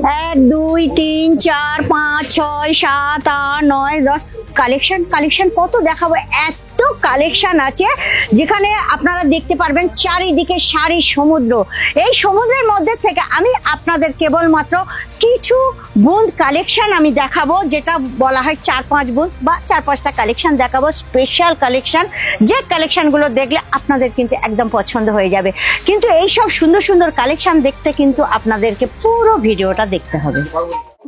1 2 3 4 5 6 7 8 9 10 collection কত দেখাবো। এত কালেকশন আছে যেখানে আপনারা দেখতে পারবেন চারিদিকে শাড়ি সমুদ্র। এই সমুদ্রের মধ্যে থেকে আমি আপনাদের কেবলমাত্র কিছু বুঁদ কালেকশন আমি দেখাবো, যেটা বলা হয় 4-5 বুঁদ বা 4-5টা কালেকশন দেখাবো, স্পেশাল কালেকশন, যে কালেকশনগুলো দেখলে আপনাদের কিন্তু একদম পছন্দ হয়ে যাবে। কিন্তু এই সব সুন্দর সুন্দর কালেকশন দেখতে কিন্তু আপনাদেরকে পুরো ভিডিওটা দেখতে হবে।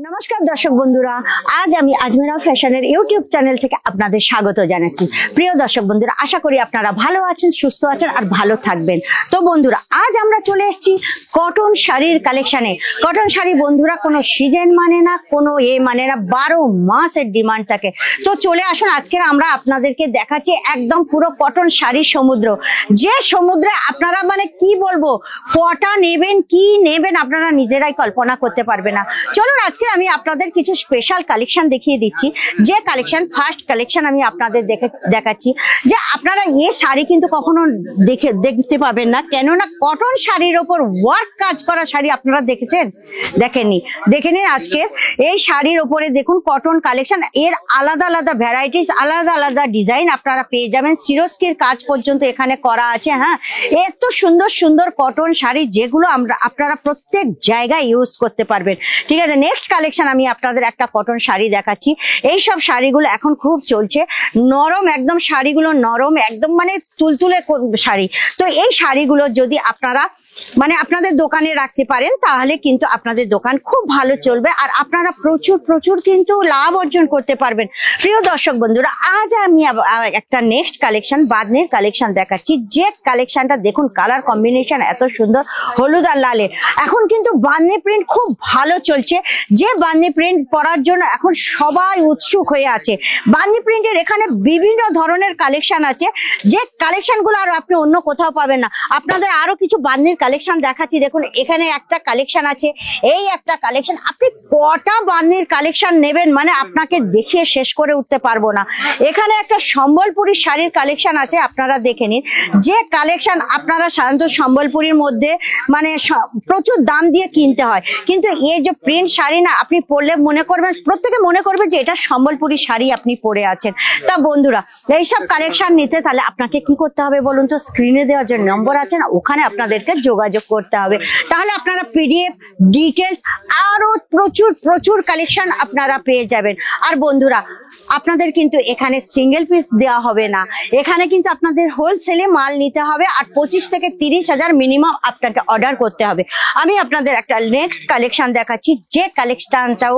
নমস্কার দর্শক বন্ধুরা, আজ আমি আজমেরা ফ্যাশনের ইউটিউব চ্যানেল থেকে আপনাদের স্বাগত জানাচ্ছি। প্রিয় দর্শক বন্ধুরা, আশা করি আপনারা ভালো আছেন, সুস্থ আছেন আর ভালো থাকবেন। তো বন্ধুরা, আজ আমরা চলে এসেছি কটন শাড়ির কালেকশনে। কটন শাড়ি বন্ধুরা কোনো সিজন মানে না, কোনো মানে না, 12 মাসের ডিমান্ড থাকে। তো চলে আসুন, আজকে আমরা আপনাদেরকে দেখাচ্ছি একদম পুরো কটন শাড়ির সমুদ্র। যে সমুদ্রে আপনারা মানে কি বলবো, কটা নেবেন কি নেবেন আপনারা নিজেরাই কল্পনা করতে পারবে না। চলুন আজকে আমি আপনাদের কিছু স্পেশাল কালেকশন দেখিয়ে দিচ্ছি। যে কালেকশন, ফার্স্ট কালেকশন আমি আপনাদের দেখাচ্ছি যে আপনারা এই শাড়ি কিন্তু কখনো দেখতে পাবেন না, কেননা কটন শাড়ির ওপর ওয়ার্ক কাজ করা শাড়ি আপনারা দেখেছেন? দেখেননি? দেখে নিন আজকে এই শাড়ির ওপরে দেখুন কটন কালেকশন, এর আলাদা আলাদা ভ্যারাইটিস, আলাদা আলাদা ডিজাইন আপনারা পেয়ে যাবেন। সিরোস্কির কাজ পর্যন্ত এখানে করা আছে। হ্যাঁ, এত সুন্দর সুন্দর কটন শাড়ি যেগুলো আপনারা প্রত্যেক জায়গায় ইউজ করতে পারবেন। ঠিক আছে, নেক্সট কালেকশন আমি আপনাদের একটা কটন শাড়ি দেখাচ্ছি। এই সব শাড়িগুলো এখন খুব চলছে, নরম একদম, শাড়িগুলো নরম একদম, মানে তুলতুলে শাড়ি। তো এই শাড়িগুলো যদি আপনারা মানে আপনাদের দোকানে রাখতে পারেন তাহলে কিন্তু আপনাদের দোকান খুব ভালো চলবে আর আপনারা প্রচুর প্রচুর কিন্তু লাভ অর্জন করতে পারবেন। প্রিয় দর্শক বন্ধুরা, আজ আমি একটা নেক্সট কালেকশন, বাঁধনির কালেকশন দেখাচ্ছি। যে কালেকশনটা দেখুন, কালার কম্বিনেশন এত সুন্দর, হলুদ আর লালের। এখন কিন্তু বাঁধনি প্রিন্ট খুব ভালো চলছে। যে বাঁধনি প্রিন্ট পরার জন্য এখন সবাই উৎসুক হয়ে আছে। বাঁধনি প্রিন্টের এখানে বিভিন্ন ধরনের কালেকশন আছে, যে কালেকশনগুলো আর আপনি অন্য কোথাও পাবেন না। আপনাদের আরো কিছু বাঁধনির কালেকশন দেখাচ্ছি। দেখুন এখানে একটা কালেকশন আছে, এই একটা কালেকশন। আপনি কটা বাঁধনির কালেকশন নেবেন মানে আপনাকে দেখিয়ে শেষ করে উঠতে পারবো না। এখানে একটা সম্বলপুরী শাড়ির কালেকশন আছে, আপনারা দেখে নিন। যে কালেকশন আপনারা সাধারণত সম্বলপুরীর মধ্যে মানে প্রচুর দাম দিয়ে কিনতে হয়, কিন্তু এই যে প্রিন্ট শাড়ি না, আপনি পরলে মনে করবেন, প্রত্যেকে মনে করবে যে এটা সম্বলপুরী শাড়ি আপনি পরে আছেন। তা বন্ধুরা, এইসব কালেকশন নিতে তাহলে আপনাকে কি করতে হবে বলুন তো? স্ক্রিনে দেওয়া যে নম্বর আছে না, ওখানে আপনাদেরকে যোগাযোগ করতে হবে। তাহলে আপনারা পিডিএফ ডিটেলস আরো প্রচুর প্রচুর কালেকশন আপনারা পেয়ে যাবেন। আর বন্ধুরা, আপনাদের কিন্তু এখানে সিঙ্গেল পিস দেওয়া হবে না, এখানে কিন্তু আপনাদের হোলসেলে মাল নিতে হবে আর 25 থেকে 30,000 মিনিমাম আপনাকে অর্ডার করতে হবে। আমি আপনাদের একটা নেক্সট কালেকশন দেখাচ্ছি, যে কালেকশনটাও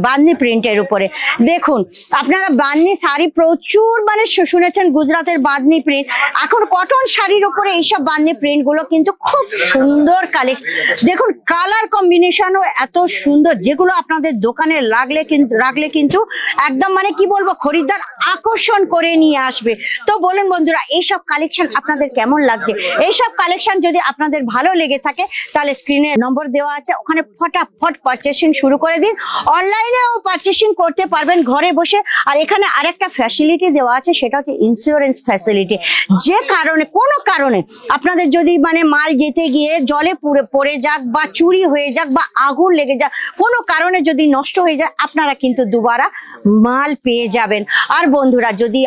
বাঁধনি প্রিন্টের উপরে। দেখুন আপনারা বাঁধনি শাড়ি প্রচুর মানে শুনেছেন, গুজরাটের বাঁধনি প্রিন্ট। এখন কটন শাড়ির উপরে এইসব বাঁধনি প্রিন্ট গুলো কিন্তু খুব সুন্দর কালেকশন। দেখুন কালার কম্বিনেশনও এত সুন্দর, যেগুলো আপনাদের দোকানে রাখলে কিন্তু একদম মানে কি বলবো, খরিদ্দার আকর্ষণ করে নিয়ে আসবে। তো বলুন বন্ধুরা, এইসব কালেকশন আপনাদের কেমন লাগছে? এইসব কালেকশন যদি আপনাদের ভালো লেগে থাকে তাহলে স্ক্রিনে নম্বর দেওয়া আছে, ওখানে ফটাফট পারচেসিং শুরু করে দিন। অনলাইনেও পারচেসিং করতে পারবেন ঘরে বসে। আর এখানে আরেকটা ফ্যাসিলিটি দেওয়া আছে, সেটা হচ্ছে ইন্স্যুরেন্স ফ্যাসিলিটি। যে কারণে কোনো কারণে আপনাদের যদি মানে মাল যেতে গিয়ে জলে পড়ে যাক বা চুরি হয়ে যাক বা আগুন লেগে যাক, কোনো কারণে যদি নষ্ট হয়ে যায়, আপনারা কিন্তু দুবারা মাল পেয়ে যাবেন। আর বন্ধুরা, যদি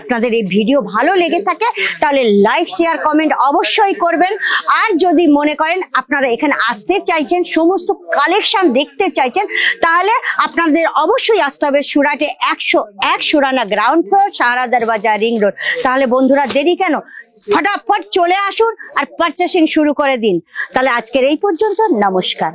আপনাদের এই ভিডিও ভালো লেগে থাকে তাহলে লাইক শেয়ার কমেন্ট অবশ্যই করবেন। আর যদি মনে করেন আপনারা এখানে আসতে চাইছেন, সমস্ত কালেকশন দেখতে চাইছেন, তাহলে আপনাদের অবশ্যই আসতে হবে সুরাটে 101 সুরানা গ্রাউন্ড ফ্লোর, সাহারা দরওয়াজা, রিং রোড। তাহলে বন্ধুরা দেরি কেন, ফটাফট চলে আসুন আর পারচেসিং শুরু করে দিন। তাহলে আজকের এই পর্যন্ত, নমস্কার।